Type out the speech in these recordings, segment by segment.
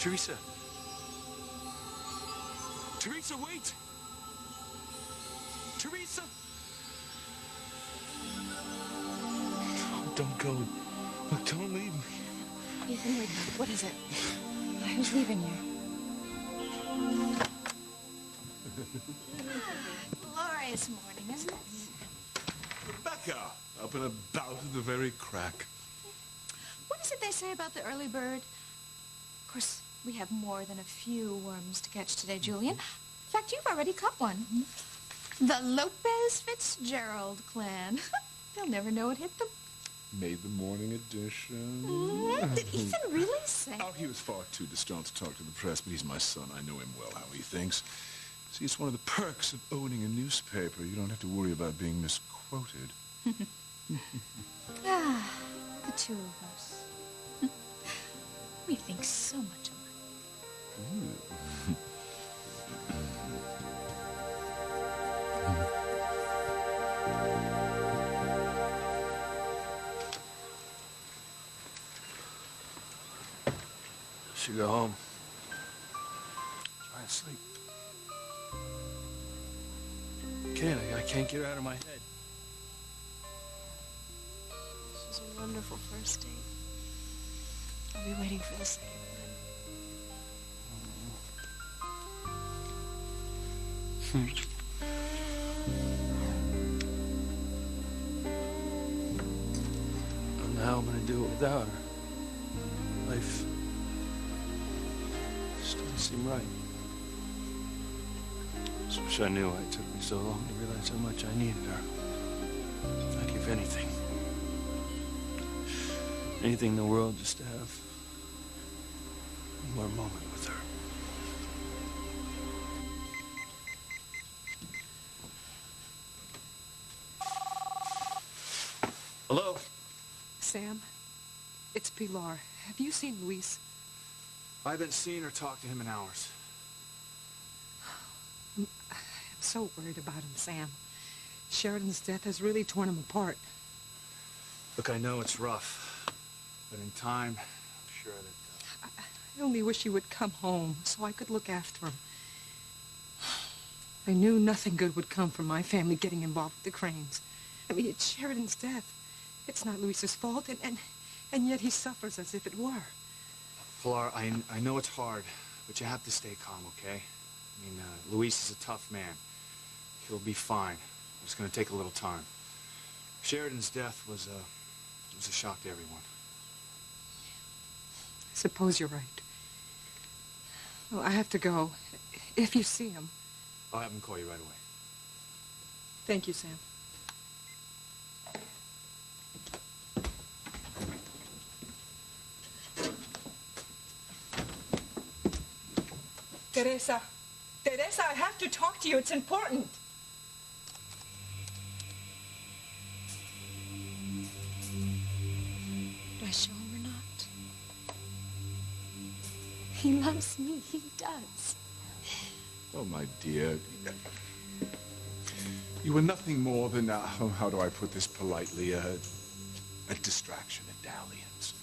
Teresa. Teresa, wait! Teresa! Don't go. Look, don't leave me. Ethan, wait. What is it? Who's leaving you? Glorious morning, isn't it? Rebecca! Up and about at the very crack. What is it they say about the early bird? Of course, we have more than a few worms to catch today, Julian. In fact, you've already caught one. The Lopez Fitzgerald clan. They'll never know it hit them. Made the morning edition. Did Ethan really say? Oh, he was far too distraught to talk to the press, but he's my son. I know him well, how he thinks. See, it's one of the perks of owning a newspaper. You don't have to worry about being misquoted. The two of us. We think so much alike. Should go home. Try and sleep. I can't get her out of my head. This is a wonderful first date. I'll be waiting for the second one. I don't know how I'm gonna do it without her. Life just doesn't seem right. Just wish I knew why it took me so long to realize how much I needed her. I'd give anything. Anything in the world just to have one more moment with her. Hello? Sam, it's Pilar. Have you seen Luis? I haven't seen or talked to him in hours. I'm so worried about him, Sam. Sheridan's death has really torn him apart. Look, I know it's rough, but in time, I'm sure that... I only wish he would come home so I could look after him. I knew nothing good would come from my family getting involved with the Cranes. I mean, it's Sheridan's death. It's not Luis's fault, and yet he suffers as if it were. Pilar, I know it's hard, but you have to stay calm, okay? I mean, Luis is a tough man. He'll be fine. It's going to take a little time. Sheridan's death was a shock to everyone. I suppose you're right. Well, I have to go. If you see him... I'll have him call you right away. Thank you, Sam. Teresa. Teresa, I have to talk to you. It's important. Do I show him or not? He loves me. He does. Oh, my dear. You were nothing more than, how do I put this politely, a distraction, a dalliance.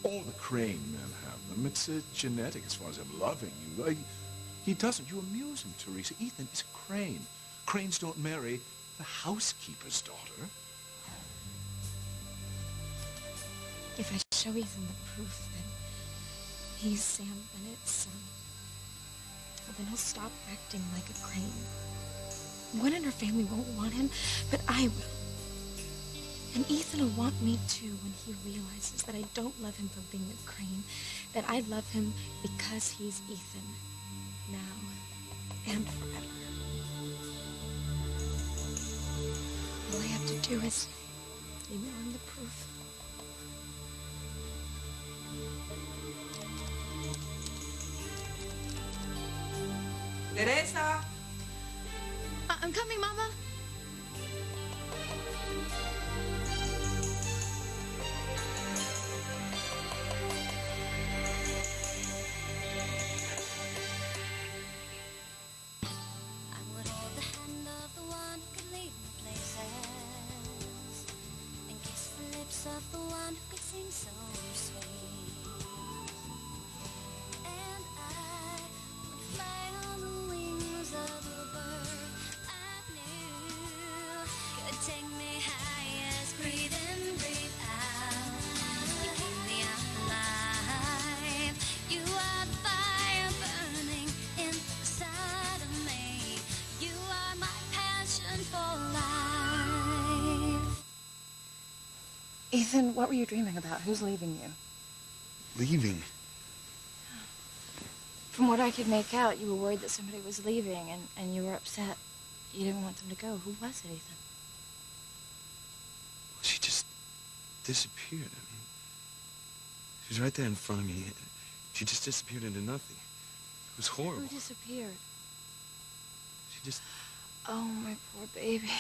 All the Crane men have them. It's genetic as far as him loving you. He doesn't. You amuse him, Teresa. Ethan is a Crane. Cranes don't marry the housekeeper's daughter. If I show Ethan the proof that he's Sam Bennett's son, then he'll stop acting like a Crane. One in her family won't want him, but I will. And Ethan will want me too when he realizes that I don't love him for being a Crane, that I love him because he's Ethan. Now and forever. All I have to do is email him the proof. Teresa! I'm coming, Mama. Ethan, what were you dreaming about? Who's leaving you? Leaving? From what I could make out, you were worried that somebody was leaving, and you were upset. You didn't want them to go. Who was it, Ethan? Well, she just disappeared. I mean, she was right there in front of me. She just disappeared into nothing. It was horrible. Who disappeared? She just... Oh, my poor baby.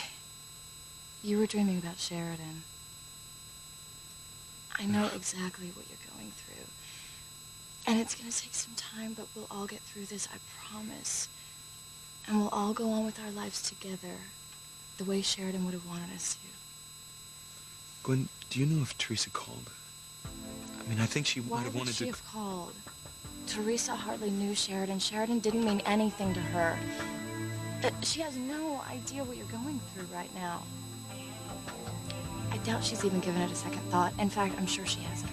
You were dreaming about Sheridan. I know exactly what you're going through. And it's going to take some time, but we'll all get through this, I promise. And we'll all go on with our lives together, the way Sheridan would have wanted us to. Gwen, do you know if Teresa called? I mean, I think she might have wanted to... Why would she have called? Teresa hardly knew Sheridan. Sheridan didn't mean anything to her. She has no idea what you're going through right now. I doubt she's even given it a second thought. In fact, I'm sure she hasn't.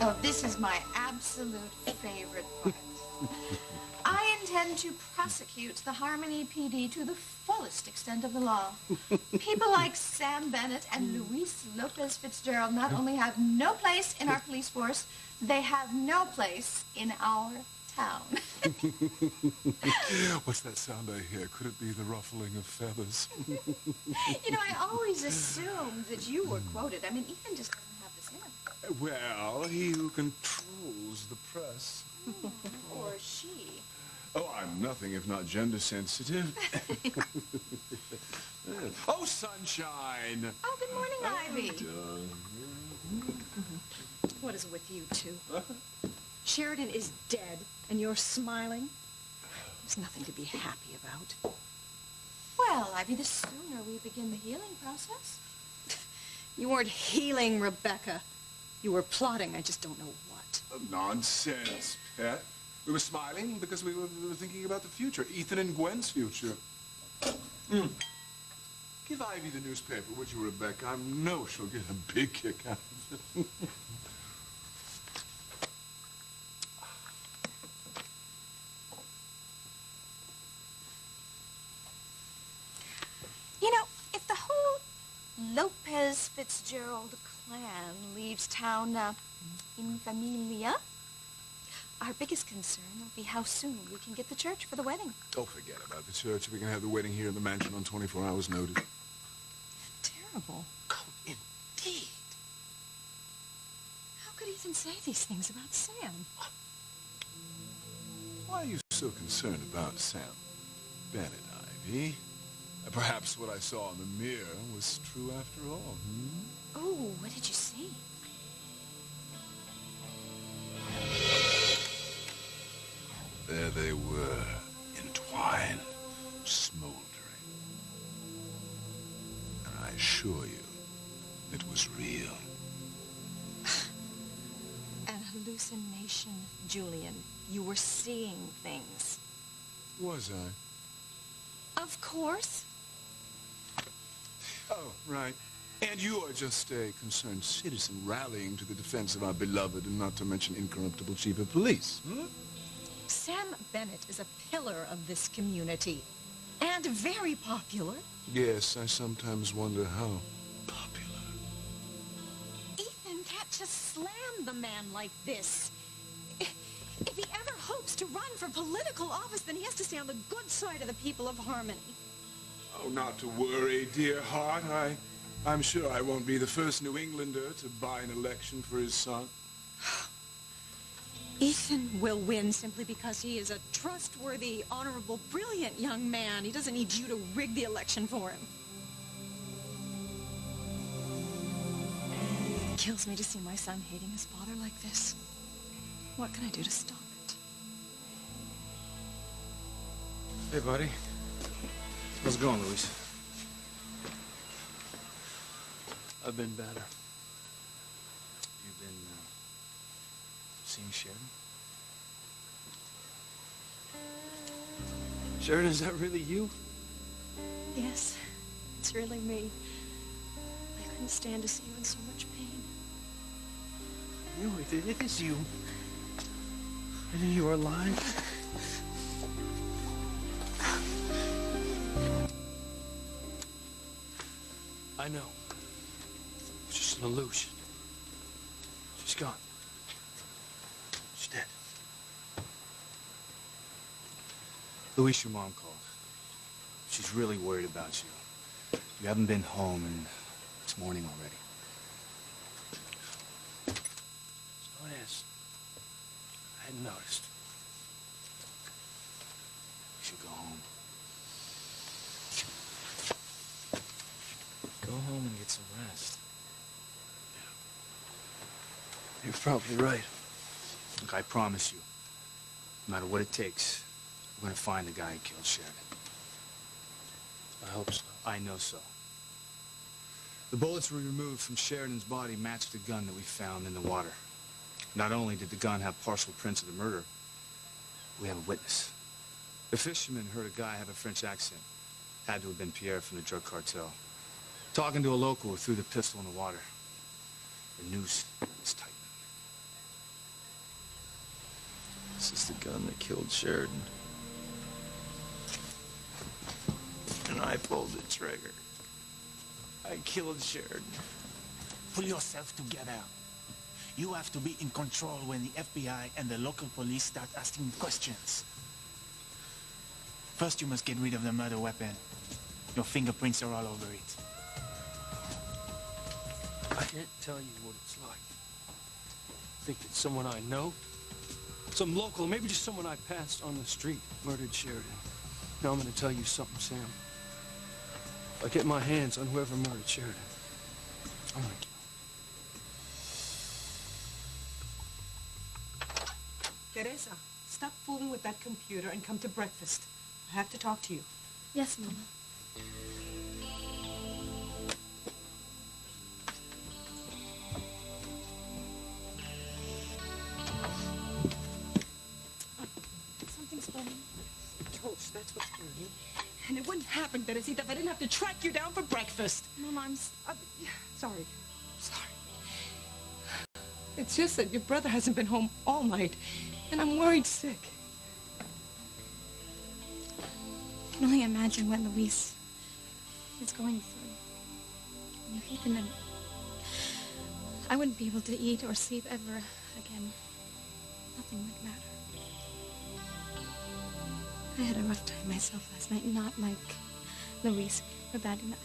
Oh, this is my absolute favorite part. I intend to prosecute the Harmony PD to the fullest extent of the law. People like Sam Bennett and Luis Lopez Fitzgerald not only have no place in our police force, they have no place in our town. What's that sound I hear? Could it be the ruffling of feathers? You know, I always assumed that you were quoted. I mean, Ethan just doesn't have this in him. Well, he who controls the press. Or she. Oh, I'm nothing if not gender sensitive. Oh, sunshine! Oh, good morning, Ivy. What is it with you two? Sheridan is dead, and you're smiling? There's nothing to be happy about. Well, Ivy, the sooner we begin the healing process. You weren't healing, Rebecca. You were plotting, I just don't know what. Nonsense, pet. We were smiling because we were thinking about the future. Ethan and Gwen's future. Give Ivy the newspaper, would you, Rebecca? I know she'll get a big kick out of it. You know, if the whole Lopez Fitzgerald clan leaves town in familia, our biggest concern will be how soon we can get the church for the wedding. Don't forget about the church. We can have the wedding here in the mansion on 24 hours' notice. Terrible. Oh, indeed. How could Ethan say these things about Sam? Why are you so concerned about Sam Bennett, Ivy? Perhaps what I saw in the mirror was true after all, Oh, what did you see? There they were, entwined, smoldering. And I assure you, it was real. An hallucination, Julian. You were seeing things. Was I? Of course. Oh, right. And you are just a concerned citizen rallying to the defense of our beloved and not to mention incorruptible chief of police. Sam Bennett is a pillar of this community. And very popular. Yes, I sometimes wonder how popular. Ethan can't just slam the man like this. If he ever hopes to run for political office, then he has to stay on the good side of the people of Harmony. Oh, not to worry, dear heart. I'm sure I won't be the first New Englander to buy an election for his son. Ethan will win simply because he is a trustworthy, honorable, brilliant young man. He doesn't need you to rig the election for him. It kills me to see my son hating his father like this. What can I do to stop it? Hey, buddy. How's it going, Luis? I've been better. You've been, seeing Sheridan? Sheridan, is that really you? Yes, it's really me. I couldn't stand to see you in so much pain. No, it is you. And you are alive. I know. It's just an illusion. She's gone. She's dead. Louise, your mom called. She's really worried about you. You haven't been home, and it's morning already. So it is. I hadn't noticed. You should go home. Go home and get some rest. You're probably right. Look, I promise you, no matter what it takes, we're gonna find the guy who killed Sheridan. I hope so. I know so. The bullets we removed from Sheridan's body matched the gun that we found in the water. Not only did the gun have partial prints of the murder, we have a witness. The fisherman heard a guy have a French accent. Had to have been Pierre from the drug cartel. Talking to a local who threw the pistol in the water. The noose is tightening. This is the gun that killed Sheridan. And I pulled the trigger. I killed Sheridan. Pull yourself together. You have to be in control when the FBI and the local police start asking questions. First, you must get rid of the murder weapon. Your fingerprints are all over it. I can't tell you what it's like. Think that someone I know, some local, maybe just someone I passed on the street, murdered Sheridan. Now I'm going to tell you something, Sam. If I get my hands on whoever murdered Sheridan, I'm going to kill him. Teresa, stop fooling with that computer and come to breakfast. I have to talk to you. Yes, Mama. Something's burning. Toast, that's what's burning. And it wouldn't happen, Teresita, if I didn't have to track you down for breakfast. Mama, Sorry. Sorry. It's just that your brother hasn't been home all night, and I'm worried sick. I can only imagine what Luis is going through. And if Ethan and I wouldn't be able to eat or sleep ever again. Nothing would matter. I had a rough time myself last night, not like Luis or bad enough.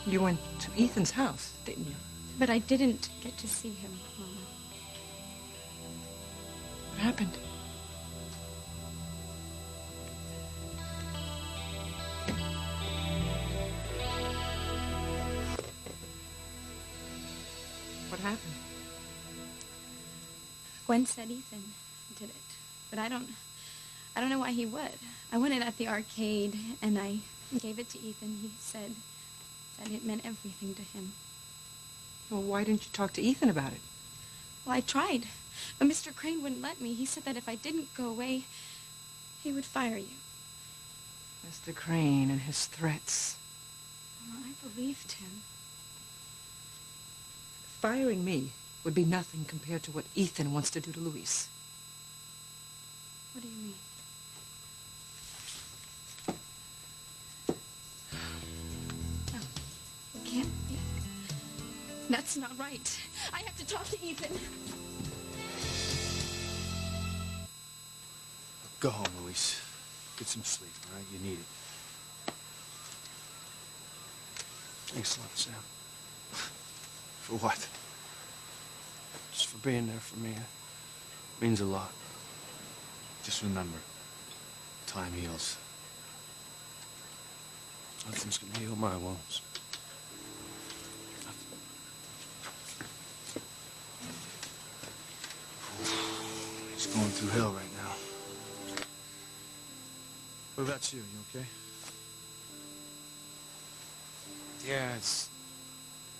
You went to Ethan's house, didn't you? But I didn't get to see him, Mama. What happened? What happened? Gwen said Ethan did it, but I don't know why he would. I went in at the arcade and I gave it to Ethan. He said that it meant everything to him. Well, why didn't you talk to Ethan about it? Well, I tried, but Mr. Crane wouldn't let me. He said that if I didn't go away, he would fire you. Mr. Crane and his threats. Mama, I believed him. Firing me would be nothing compared to what Ethan wants to do to Luis. What do you mean? No, it can't be. That's not right. I have to talk to Ethan. Go home, Luis. Get some sleep, all right? You need it. Thanks a lot, Sam. For what? Just for being there for me. It means a lot. Just remember, time heals. Nothing's gonna heal my wounds. He's going through hell right now. What about you? You okay? Yeah, it's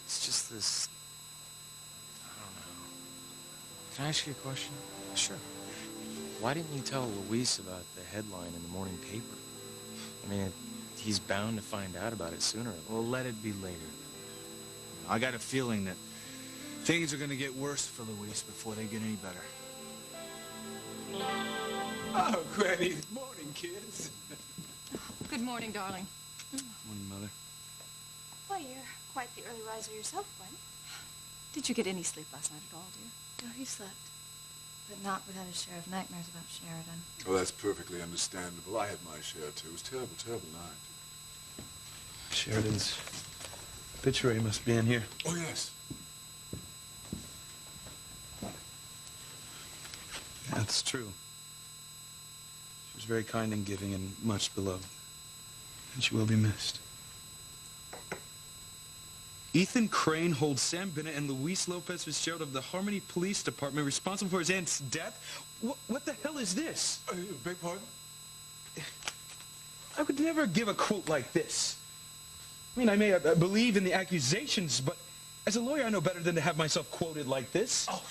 just this. I don't know. Can I ask you a question? Sure. Why didn't you tell Luis about the headline in the morning paper? I mean, he's bound to find out about it sooner or later. Well, let it be later. I got a feeling that things are going to get worse for Luis before they get any better. Oh, Granny. Good morning, kids. Good morning, darling. Morning, Mother. Why, you're quite the early riser yourself, Gwen. Did you get any sleep last night at all, dear? No, he slept. But not without his share of nightmares about Sheridan. Well, that's perfectly understandable. I had my share, too. It was a terrible, terrible night. Sheridan's obituary must be in here. Oh, yes. That's true. She was very kind and giving and much beloved. And she will be missed. Ethan Crane holds Sam Bennett and Luis Lopez Fitzgerald of the Harmony Police Department responsible for his aunt's death? What the hell is this? Beg pardon? I would never give a quote like this. I mean, I may believe in the accusations, but as a lawyer, I know better than to have myself quoted like this. Oh,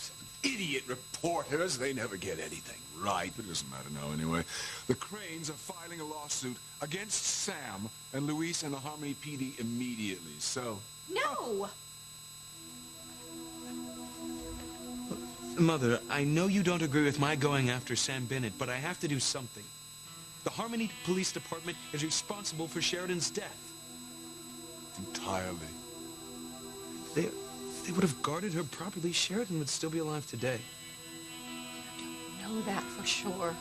idiot reporters. They never get anything right. But it doesn't matter now anyway. The Cranes are filing a lawsuit against Sam and Luis and the Harmony PD immediately, so... No! Mother, I know you don't agree with my going after Sam Bennett, but I have to do something. The Harmony Police Department is responsible for Sheridan's death. Entirely. They would have guarded her properly. Sheridan would still be alive today. You don't know that for sure.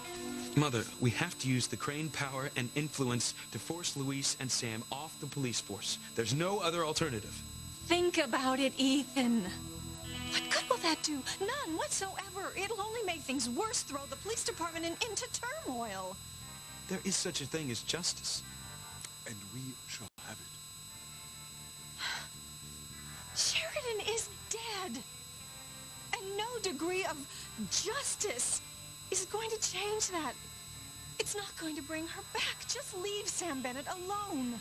Mother, we have to use the Crane power and influence to force Luis and Sam off the police force. There's no other alternative. Think about it, Ethan. What good will that do? None whatsoever. It'll only make things worse, throw the police department into turmoil. There is such a thing as justice. And we shall have it. Sheridan is dead. And no degree of justice is going to change that. It's not going to bring her back. Just leave Sam Bennett alone.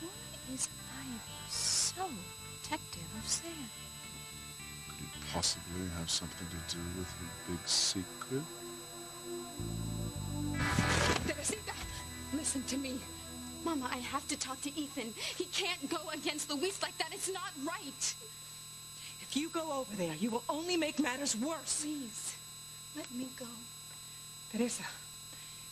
Why is Ivy so protective of Sam? Could it possibly have something to do with her big secret? Teresita, listen to me. Mama, I have to talk to Ethan. He can't go against Luis like that. It's not right. If you go over there, you will only make matters worse. Please, let me go. Teresa,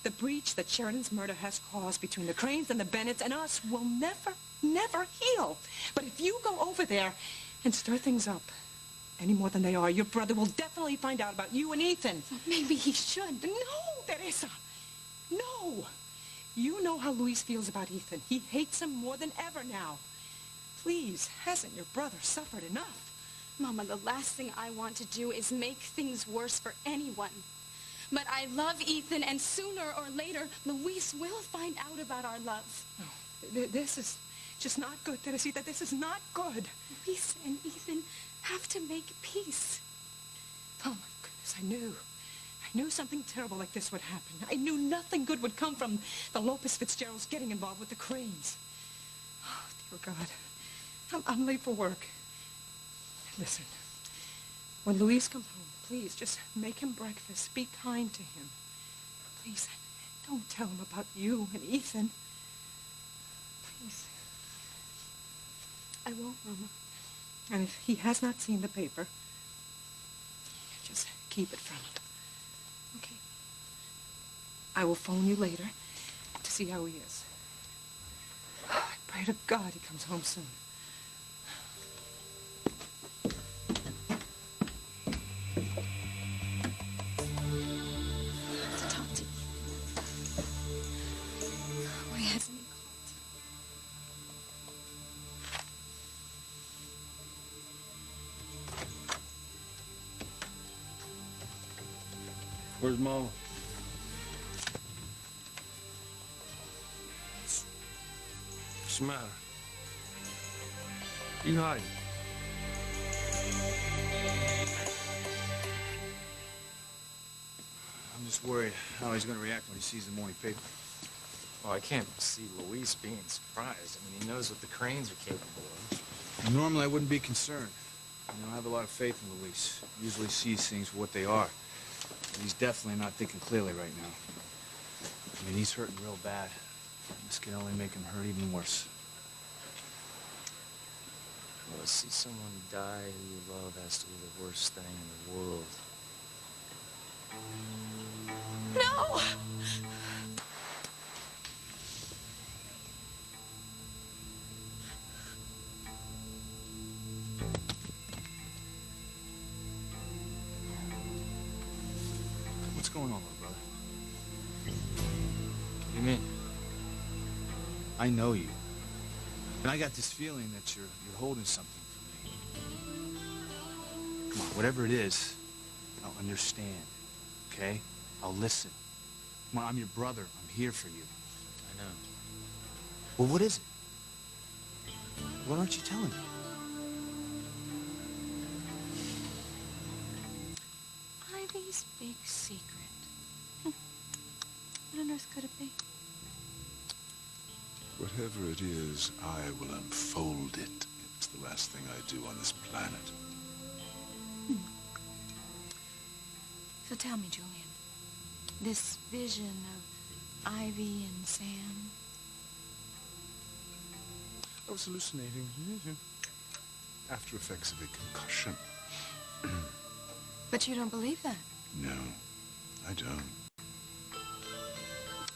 the breach that Sheridan's murder has caused between the Cranes and the Bennetts and us will never, never heal. But if you go over there and stir things up any more than they are, your brother will definitely find out about you and Ethan. Well, maybe he should. No, Teresa. No. You know how Luis feels about Ethan. He hates him more than ever now. Please, hasn't your brother suffered enough? Mama, the last thing I want to do is make things worse for anyone. But I love Ethan, and sooner or later, Luis will find out about our love. No, this is just not good, Teresita. This is not good. Luis and Ethan have to make peace. Oh, my goodness, I knew something terrible like this would happen. I knew nothing good would come from the Lopez Fitzgeralds getting involved with the Cranes. Oh, dear God. I'm late for work. Listen, when Luis comes home, please just make him breakfast. Be kind to him. Please, don't tell him about you and Ethan. Please. I won't, Mama. And if he has not seen the paper, just keep it from him. Okay. I will phone you later to see how he is. I pray to God he comes home soon. To talk to you. Why hasn't he called? Where's Mama? What's the matter? You hiding? I'm just worried how he's going to react when he sees the morning paper. Well, I can't see Luis being surprised. I mean, he knows what the Cranes are capable of. Normally, I wouldn't be concerned. You know, I have a lot of faith in Luis. He usually sees things for what they are. But he's definitely not thinking clearly right now. I mean, he's hurting real bad. This can only make him hurt even worse. Well, to see someone die who you love has to be the worst thing in the world. No! going on, little brother? What do you mean? I know you. And I got this feeling that you're holding something for me. Come on, whatever it is, I'll understand, okay? I'll listen. Come on, I'm your brother. I'm here for you. I know. Well, what is it? Why aren't you telling me? Ivy's big secret. What on earth could it be? Whatever it is, I will unfold it. It's the last thing I do on this planet. So tell me, Julian, this vision of Ivy and Sam, I was hallucinating. After effects of a concussion. but you don't believe that. No, I don't.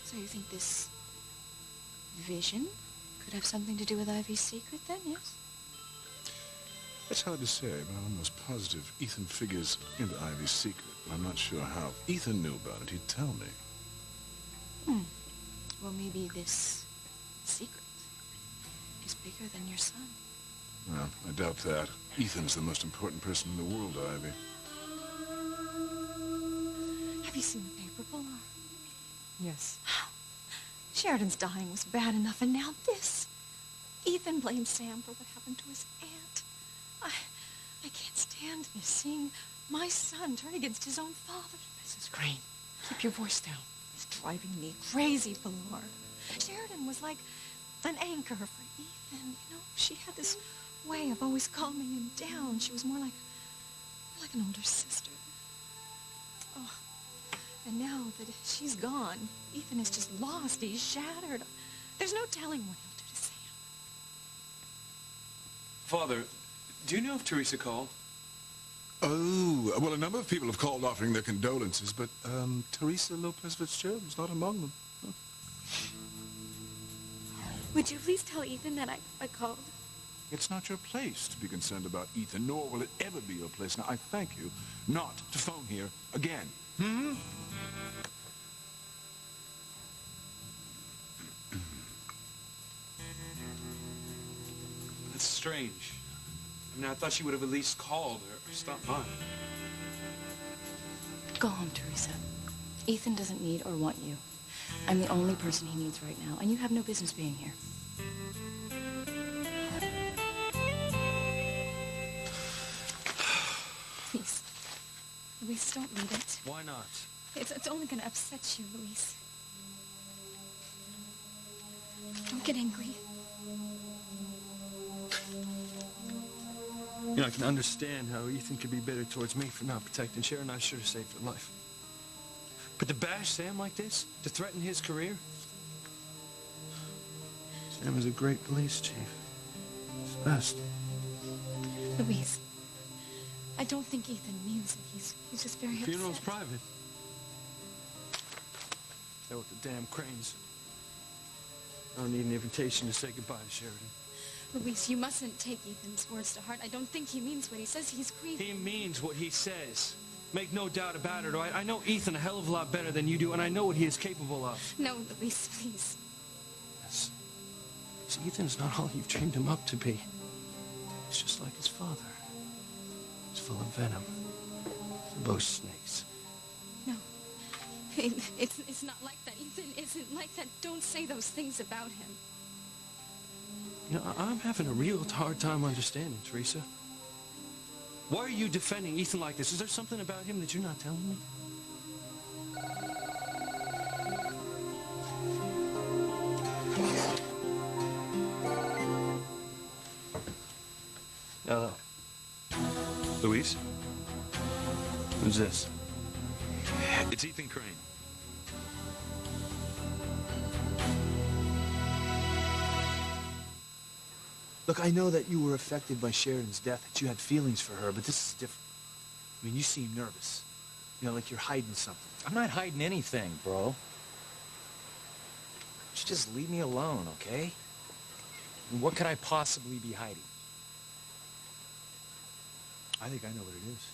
So you think this vision could have something to do with Ivy's secret then, yes? It's hard to say, but I'm almost positive Ethan figures into Ivy's secret, but I'm not sure how. If Ethan knew about it, he'd tell me. Well, maybe this secret is bigger than your son. Well, I doubt that. Ethan's the most important person in the world, Ivy. Have you seen the paper, Pilar? Yes. Sheridan's dying was bad enough, and now this. Ethan blames Sam for what happened to his aunt. I can't stand this, seeing my son turn against his own father. Mrs. Green, keep your voice down. It's driving me crazy, Pilar. Sheridan was like an anchor for Ethan, you know? She had this way of always calming him down. She was more like an older sister. Oh, and now that she's gone, Ethan is just lost. He's shattered. There's no telling what he'll do to Sam. Father, do you know if Teresa called? Oh, well, a number of people have called offering their condolences, but Teresa Lopez Fitzgerald was not among them. No. Would you please tell Ethan that I called? It's not your place to be concerned about Ethan, nor will it ever be your place. Now, I thank you not to phone here again. That's strange. I mean, I thought she would have at least called or stopped by. Go home, Teresa. Ethan doesn't need or want you. I'm the only person he needs right now, and you have no business being here. Please. Luis, don't read it. Why not? It's only going to upset you, Luis. Don't get angry. You know, I can understand how Ethan could be bitter towards me for not protecting Sharon. I should have saved her life. But to bash Sam like this? To threaten his career? Sam is a great police chief. He's the best. Luis, I don't think Ethan means it. He's just very upset. Funeral's private. They're with the damn Cranes. I don't need an invitation to say goodbye to Sheridan. Luis, you mustn't take Ethan's words to heart. I don't think he means what he says. He's grieving. He means what he says. Make no doubt about it, all right? I know Ethan a hell of a lot better than you do, and I know what he is capable of. No, Luis, please. Yes. See, Ethan's not all you've trained him up to be. He's just like his father. He's full of venom. They're both snakes. No. It's not like that. Ethan isn't like that. Don't say those things about him. You know, I'm having a real hard time understanding, Teresa. Why are you defending Ethan like this? Is there something about him that you're not telling me? Hello. Luis? Who's this? It's Ethan Crane. Look, I know that you were affected by Sheridan's death, that you had feelings for her, but this is different. I mean, you seem nervous. You know, like you're hiding something. I'm not hiding anything, bro. Just leave me alone, okay? What could I possibly be hiding? I think I know what it is.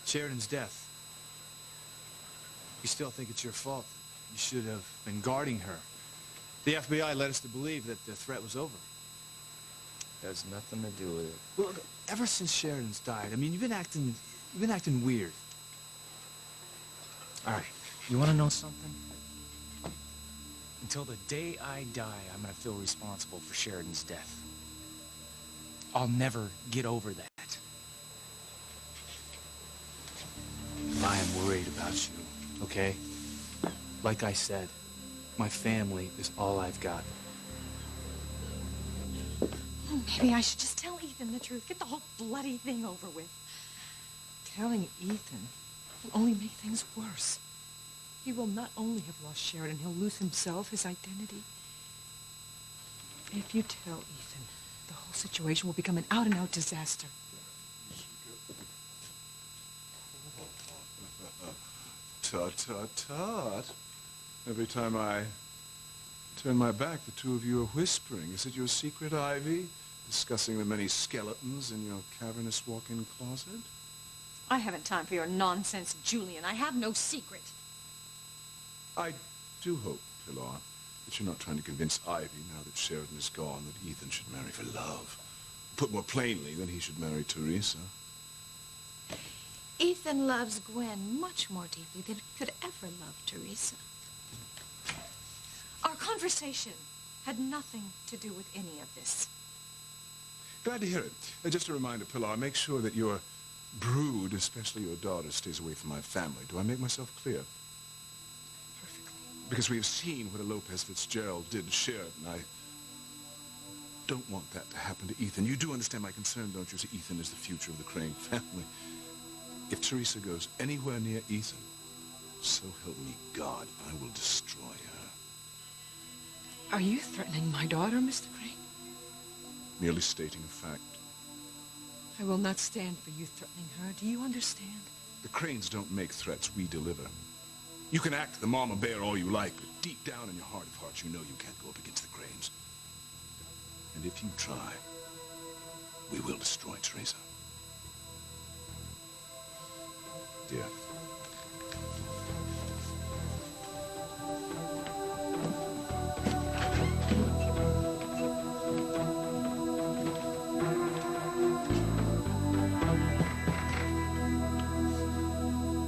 Sheridan's death. You still think it's your fault? You should have been guarding her. The FBI led us to believe that the threat was over. Has nothing to do with it. Well, ever since Sheridan's died, I mean, you've been acting weird. All right, you want to know something? Until the day I die, I'm going to feel responsible for Sheridan's death. I'll never get over that. I am worried about you, okay? Like I said, my family is all I've got. Oh, maybe I should just tell Ethan the truth. Get the whole bloody thing over with. Telling Ethan will only make things worse. He will not only have lost Sheridan, he'll lose himself, his identity. If you tell Ethan, the whole situation will become an out-and-out disaster. Tut, tut, tut. Every time I turn my back, the two of you are whispering. Is it your secret, Ivy? Discussing the many skeletons in your cavernous walk-in closet? I haven't time for your nonsense, Julian. I have no secret. I do hope, Pilar, that you're not trying to convince Ivy, now that Sheridan is gone, that Ethan should marry for love. Put more plainly, that he should marry Teresa. Ethan loves Gwen much more deeply than he could ever love Teresa. Our conversation had nothing to do with any of this. Glad to hear it. Just a reminder, Pilar, make sure that your brood, especially your daughter, stays away from my family. Do I make myself clear? Perfectly. Because we have seen what a Lopez Fitzgerald did to Sheridan. I don't want that to happen to Ethan. You do understand my concern, don't you? See, Ethan is the future of the Crane family. If Teresa goes anywhere near Ethan, so help me God, I will destroy her. Are you threatening my daughter, Mr. Crane? Merely stating a fact. I will not stand for you threatening her. Do you understand? The Cranes don't make threats, we deliver. You can act the mama bear all you like, but deep down in your heart of hearts, you know you can't go up against the Cranes. And if you try, we will destroy Teresa. Dear.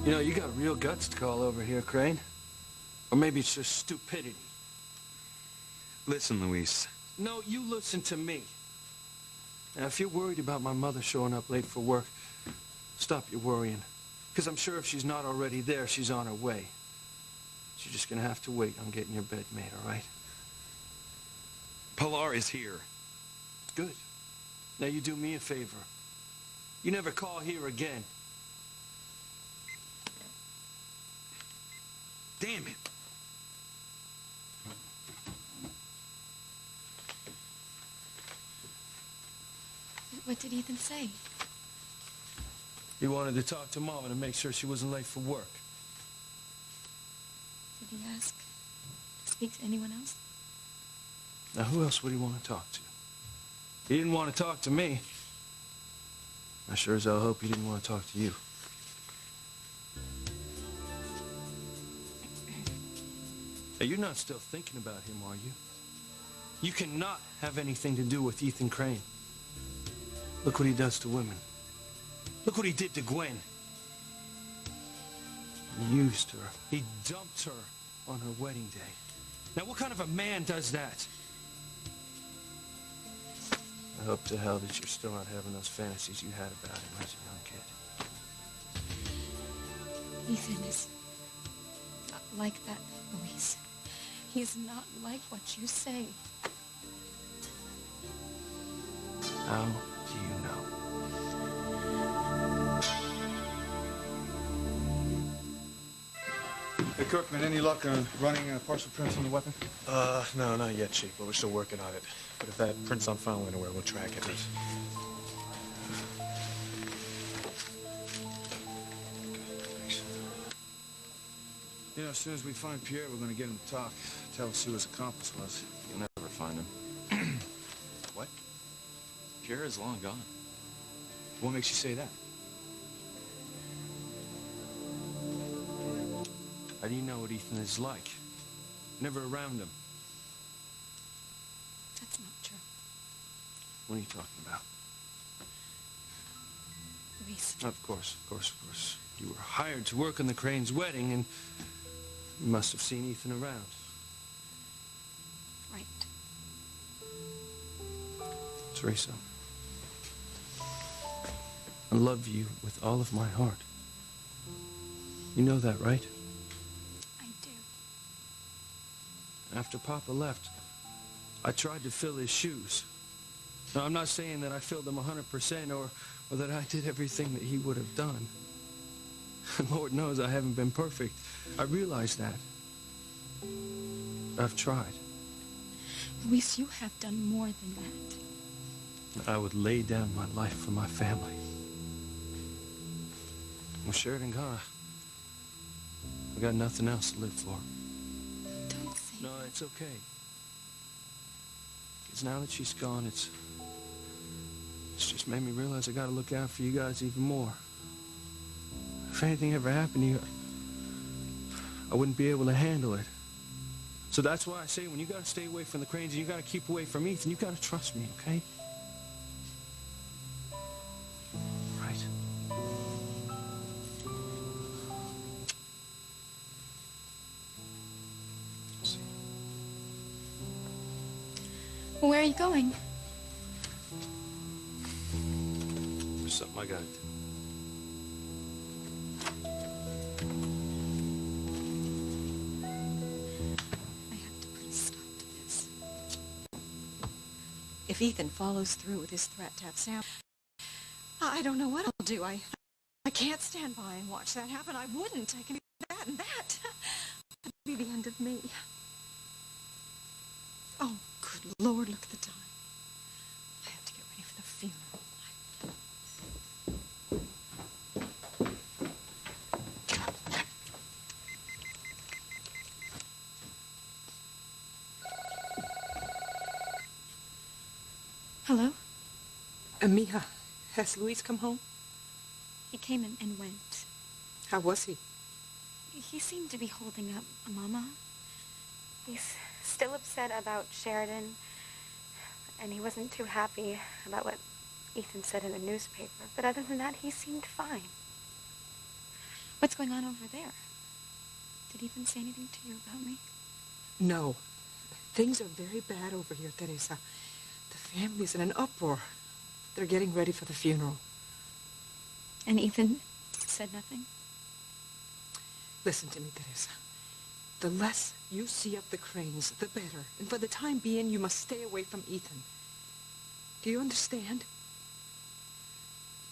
You know, you got real guts to call over here, Crane. Or maybe it's just stupidity. Listen, Luis. No, you listen to me. Now, if you're worried about my mother showing up late for work, stop your worrying. Because I'm sure if she's not already there, she's on her way. She's just gonna have to wait on getting your bed made, all right? Pilar is here. Good. Now you do me a favor. You never call here again. Damn it. What did Ethan say? He wanted to talk to Mama to make sure she wasn't late for work. Did he ask to speak to anyone else? Now, who else would he want to talk to? He didn't want to talk to me. I sure as hell hope he didn't want to talk to you. Hey, you're not still thinking about him, are you? You cannot have anything to do with Ethan Crane. Look what he does to women. Look what he did to Gwen. He used her. He dumped her on her wedding day. Now, what kind of a man does that? I hope to hell that you're still not having those fantasies you had about him as a young kid. Ethan is not like that, Louise. He is not like what you say. How do you know? Hey, Kirkman, any luck on running partial prints on the weapon? No, not yet, Chief, but we're still working on it. But if that print's on file anywhere, we'll track it. You know, as soon as we find Pierre, we're going to get him to talk. Tell us who his accomplice was. You'll never find him. What? Pierre is long gone. What makes you say that? How do you know what Ethan is like? Never around him. That's not true. What are you talking about? Luis. Of course. You were hired to work on the Crane's wedding, and you must have seen Ethan around. Right. Teresa, I love you with all of my heart. You know that, right? I do. After Papa left, I tried to fill his shoes. Now, I'm not saying that I filled them 100% or that I did everything that he would have done. Lord knows I haven't been perfect. I realize that. I've tried. Luis, you have done more than that. I would lay down my life for my family. With Sheridan gone, I got nothing else to live for. Don't say No, it's okay. Because now that she's gone, it's just made me realize I gotta look out for you guys even more. If anything ever happened to you, I wouldn't be able to handle it. So that's why I say when you gotta stay away from the Cranes and you gotta keep away from Ethan, you gotta trust me, okay? Right. See. Where are you going? There's something I gotta do. If Ethan follows through with his threat to have Sam, I don't know what I'll do. I can't stand by and watch that happen. I wouldn't. I can be that and that. That'd be the end of me. Oh, good Lord, look at the time. I have to get ready for the funeral. Hello? Mija, has Luis come home? He came and went. How was he? He seemed to be holding up, Mama. He's still upset about Sheridan, and he wasn't too happy about what Ethan said in the newspaper. But other than that, he seemed fine. What's going on over there? Did Ethan say anything to you about me? No. Things are very bad over here, Teresa. The family's in an uproar. They're getting ready for the funeral. And Ethan said nothing? Listen to me, Teresa. The less you see of the Cranes, the better. And for the time being, you must stay away from Ethan. Do you understand?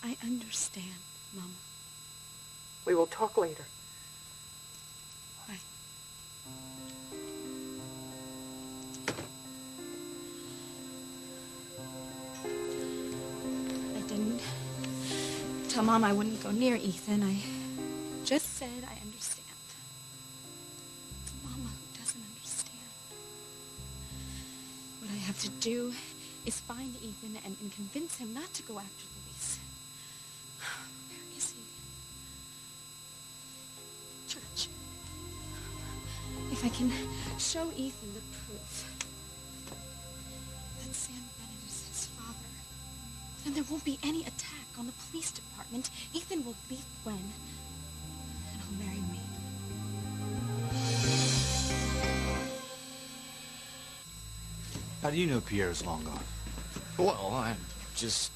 I understand, Mama. We will talk later. Bye. I didn't tell Mom I wouldn't go near Ethan. I just said I understand. It's Mama who doesn't understand. What I have to do is find Ethan and convince him not to go after Luis. Where is he? Church. If I can show Ethan the proof that Sam Bennett is his father, then there won't be any attack on the police department. Ethan will leave Gwen, and he'll marry me. How do you know Pierre's long gone? Well, I'm just,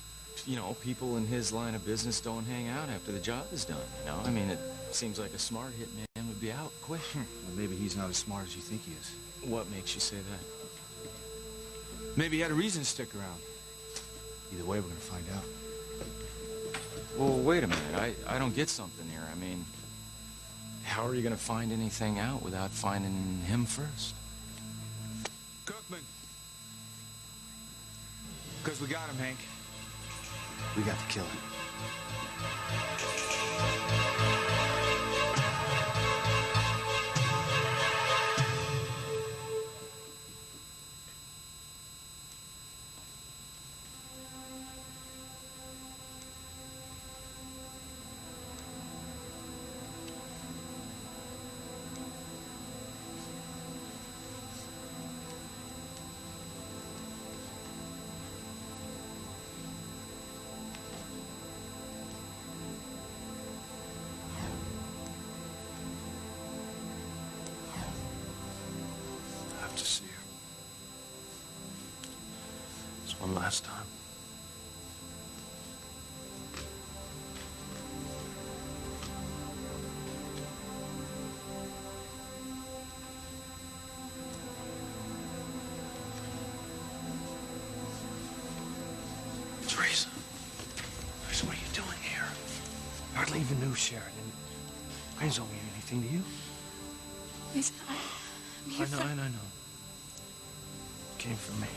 people in his line of business don't hang out after the job is done, I mean, it seems like a smart hitman would be out quick. Well, maybe he's not as smart as you think he is. What makes you say that? Maybe he had a reason to stick around. Either way, we're gonna find out. Well, wait a minute. I don't get something here. I mean, how are you going to find anything out without finding him first? Kirkman. Because we got him, Hank. We got the killer. one last time. Teresa. Teresa, what are you doing here? I hardly even knew Sheridan. Brains don't mean anything to you. Listen, I'm here I know. Came from me.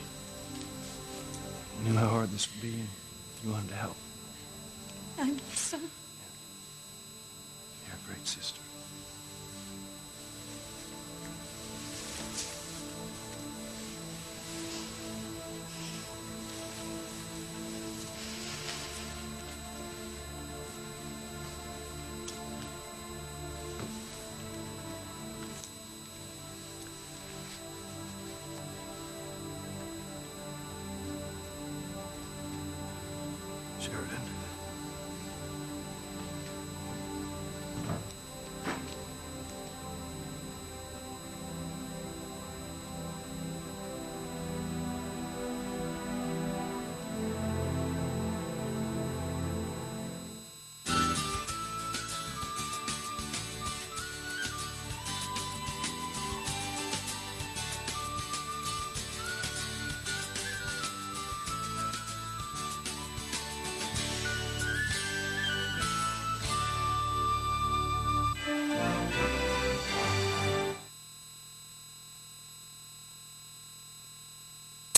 You knew how hard this would be, and you wanted to help. I'm so... You're a great sister. Sheridan.